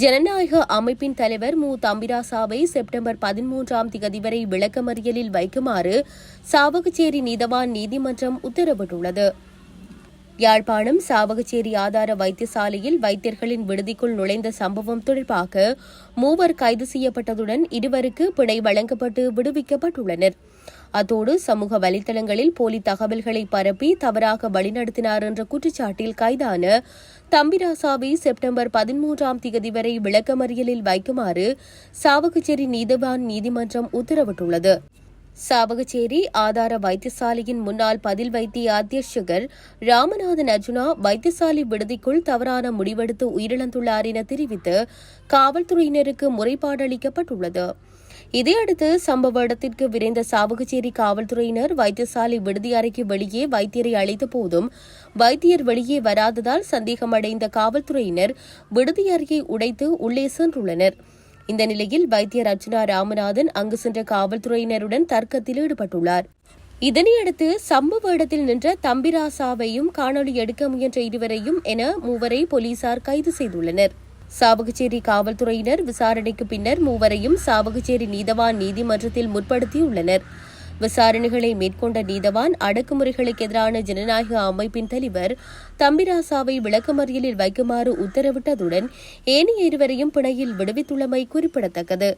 ஜனநாயக அமைப்பின் தலைவர் மு தம்பிராசாவை செப்டம்பர் 13ஆம் திகதி வரை விளக்கமறியலில் வைக்குமாறு சாவகச்சேரி நீதவான் நீதிமன்றம் உத்தரவிட்டுள்ளது. யாழ்ப்பாணம் சாவகச்சேரி ஆதார வைத்தியசாலையில் வைத்தியர்களின் விடுதிக்குள் நுழைந்த சம்பவம் தொடர்பாக 3 கைது செய்யப்பட்டதுடன் 2 பிணை வழங்கப்பட்டு விடுவிக்கப்பட்டுள்ளனர். அத்தோடு சமூக வலைதளங்களில் போலி தகவல்களை பரப்பி தவறாக வழிநடத்தினார் என்ற குற்றச்சாட்டில் கைதான தம்பிராசாவை செப்டம்பர் 13ஆம் திகதி வரை விளக்கமறியலில் வைக்குமாறு சாவகச்சேரி நீதவான் நீதிமன்றம் உத்தரவிட்டுள்ளது. சாவகச்சேரி ஆதார வைத்தியசாலையின் முன்னாள் பதில் வைத்திய அத்தியட்சகர் ராமநாதன் அர்ஜுனா வைத்தியசாலை விடுதிக்குள் தவறான முடிவெடுத்து உயிரிழந்துள்ளார் என தெரிவித்து காவல்துறையினருக்கு முறைப்பாடு அளிக்கப்பட்டுள்ளது. இதையடுத்து சம்பவ இடத்திற்கு விரைந்த சாவகச்சேரி காவல்துறையினர் வைத்தியசாலை விடுதி அறைக்கு வெளியே வைத்தியரை அழைத்த போதும் வைத்தியர் வெளியே வராததால் சந்தேகமடைந்த காவல்துறையினர் விடுதி அறையை உடைத்து உள்ளே சென்றுள்ளனர். இந்த நிலையில் வைத்தியர் அர்ஜுனா ராமநாதன் அங்கு சென்ற காவல்துறையினருடன் தர்க்கத்தில் ஈடுபட்டுள்ளார். இதனையடுத்து சம்பவ இடத்தில் நின்ற தம்பிராசாவையும் காணொலி எடுக்க முயன்ற 2 என 3 போலீசார் கைது செய்துள்ளனர். சாவகச்சேரி காவல்துறையினர் விசாரணைக்கு பின்னர் 3 சாவகச்சேரி நீதவான் நீதிமன்றத்தில் முற்படுத்தியுள்ளனர். விசாரணைகளை மேற்கொண்ட நீதவான் அடக்குமுறைகளுக்கு எதிரான ஜனநாயக அமைப்பின் தலைவர் தம்பிராசாவை விளக்கமறியலில் வைக்குமாறு உத்தரவிட்டதுடன் ஏனைய 2 பிணையில் விடுவித்துள்ளமை குறிப்பிடத்தக்கது.